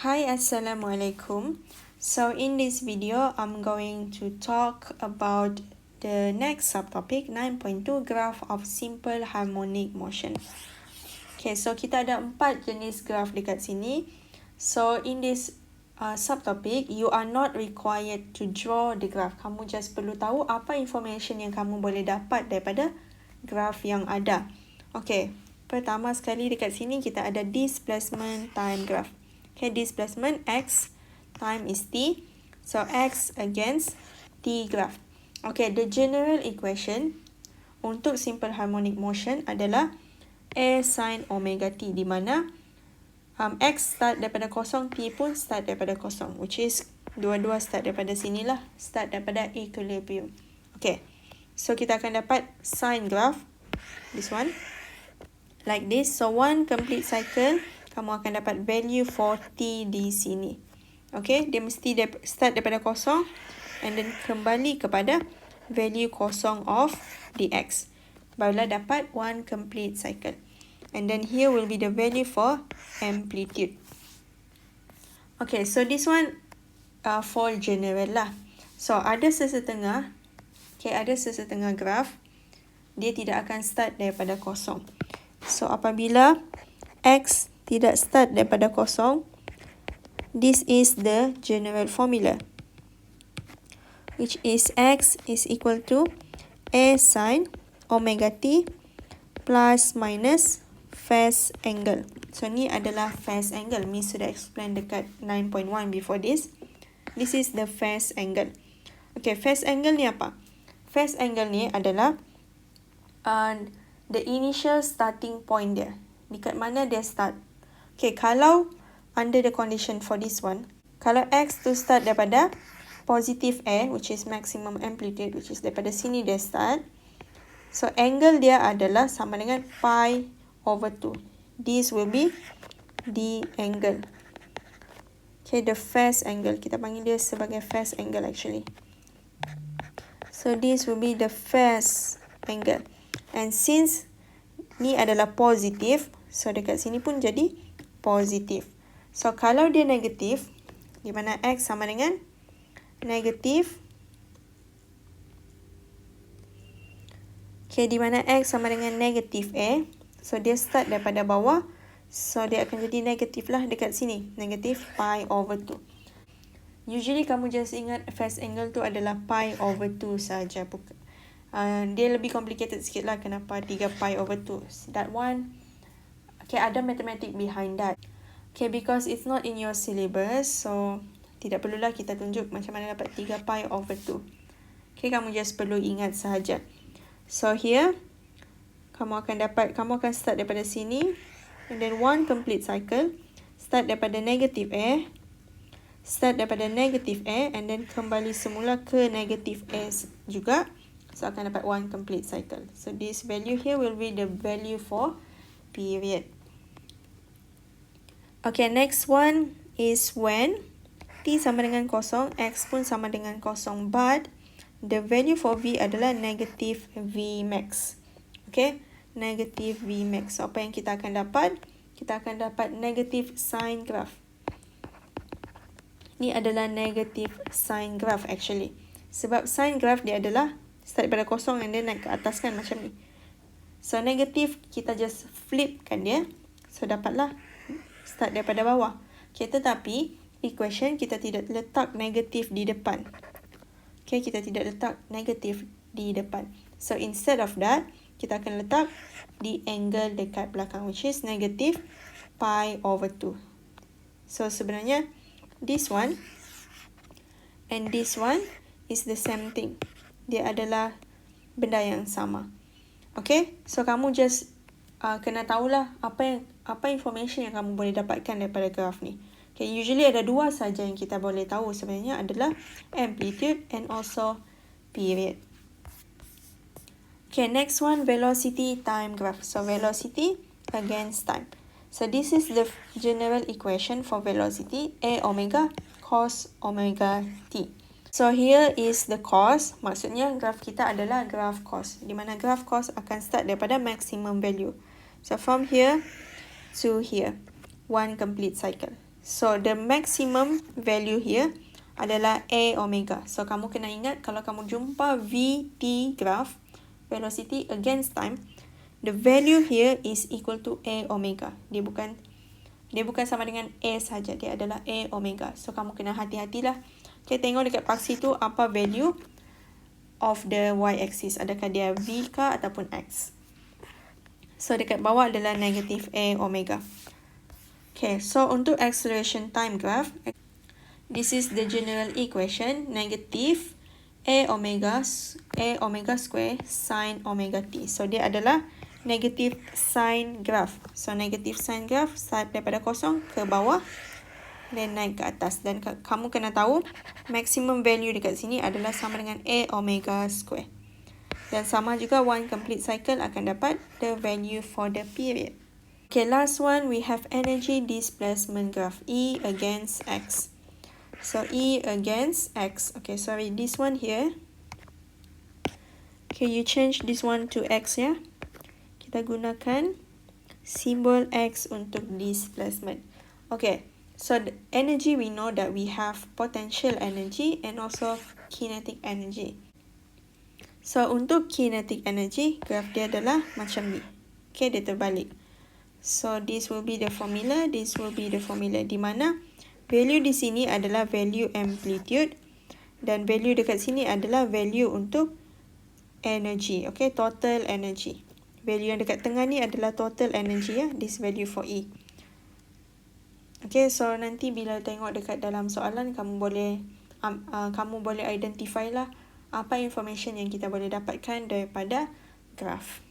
Hi, Assalamualaikum. So in this video, I'm going to talk about the next subtopic 9.2 Graph of Simple Harmonic Motion. Okay, so kita ada 4 jenis graph dekat sini. So in this subtopic, you are not required to draw the graph. Kamu just perlu tahu apa information yang kamu boleh dapat daripada graph yang ada. Okay, pertama sekali dekat sini kita ada displacement time graph. Okay, displacement x time is t. So x against t graph. Okay, the general equation untuk simple harmonic motion adalah a sin omega t, di mana x start daripada kosong, t pun start daripada kosong, which is dua-dua start daripada sinilah, start daripada equilibrium. Okay, so kita akan dapat sine graph, this one, like this. So one complete cycle, kamu akan dapat value for t di sini. Okay, dia mesti start daripada kosong and then kembali kepada value kosong of dx. Barulah dapat one complete cycle. And then here will be the value for amplitude. Okay, so this one for general lah. So ada sesetengah, okay, ada sesetengah graph, dia tidak akan start daripada kosong. So apabila x tidak start daripada kosong, this is the general formula, which is x is equal to a sin omega t plus minus phase angle. So ni adalah phase angle. Mi sudah explain dekat 9.1 before this. This is the phase angle. Okay, phase angle ni apa? Phase angle ni adalah the initial starting point dia. Dekat mana dia start. Okay, kalau under the condition for this one, kalau x tu start daripada positive a, which is maximum amplitude, which is daripada sini dia start. So angle dia adalah sama dengan pi over 2. This will be the angle. Okay, the phase angle. Kita panggil dia sebagai phase angle actually. So this will be the phase angle. And since ni adalah positive, so dekat sini pun jadi positif. So kalau dia negatif, di mana x sama dengan negatif, okay, di mana x sama dengan negatif a, so dia start daripada bawah, so dia akan jadi negatif lah dekat sini, negatif pi over 2. Usually kamu just ingat phase angle tu adalah pi over 2 saja. Dia lebih complicated sikit lah kenapa 3 pi over 2. That one, okay, ada mathematic behind that. Okay, because it's not in your syllabus, so tidak perlulah kita tunjuk macam mana dapat 3 pi over 2. Okay, kamu just perlu ingat sahaja. So here, kamu akan start daripada sini, and then one complete cycle, start daripada negative a, and then kembali semula ke negative a juga. So akan dapat one complete cycle. So this value here will be the value for period. Okay, next one is when t sama dengan kosong, x pun sama dengan kosong, but the value for v adalah negative v max. Okay, negative v max. So apa yang kita akan dapat? Kita akan dapat negative sine graph. Ni adalah negative sine graph actually. Sebab sine graph dia adalah start daripada kosong and then naik ke atas kan, macam ni. So negative kita just flipkan dia. So dapatlah start daripada bawah. Okay, tetapi equation kita tidak letak negatif di depan. Okay, kita tidak letak negatif di depan. So instead of that, kita akan letak di angle dekat belakang, which is negative pi over 2. So sebenarnya this one and this one is the same thing. Dia adalah benda yang sama. Okay, so kamu just kena tahulah apa information yang kamu boleh dapatkan daripada graf ni. Okay, usually ada dua saja yang kita boleh tahu sebenarnya adalah amplitude and also period. Okay, next one, velocity time graph. So velocity against time. So this is the general equation for velocity, a omega cos omega t. So here is the cos. Maksudnya graf kita adalah graf cos, di mana graf cos akan start daripada maximum value. So from here to here, one complete cycle. So the maximum value here adalah A omega. So kamu kena ingat kalau kamu jumpa VT graph, velocity against time, the value here is equal to A omega. Dia bukan sama dengan A saja, dia adalah A omega. So kamu kena hati-hatilah. Okay, tengok dekat paksi tu apa value of the y-axis. Adakah dia V ke ataupun X. So dekat bawah adalah negative A omega. Okay, so untuk acceleration time graph, this is the general equation, negative A omega square sin omega t. So dia adalah negative sine graph. So negative sine graph start daripada kosong ke bawah dan naik ke atas. Dan kamu kena tahu maximum value dekat sini adalah sama dengan A omega square. Dan sama juga one complete cycle akan dapat the value for the period. Okay, last one we have energy displacement graph, E against X. So E against X. Okay, sorry, this one here. Okay, you change this one to X ya. Kita gunakan simbol X untuk displacement. Okay, so the energy we know that we have potential energy and also kinetic energy. So untuk kinetic energy, graph dia adalah macam ni. Okay, dia terbalik. So this will be the formula, this will be the formula, di mana value di sini adalah value amplitude dan value dekat sini adalah value untuk energy. Okay, total energy. Value yang dekat tengah ni adalah total energy ya, this value for E. Okay, so nanti bila tengok dekat dalam soalan, kamu boleh identify lah apa information yang kita boleh dapatkan daripada graph.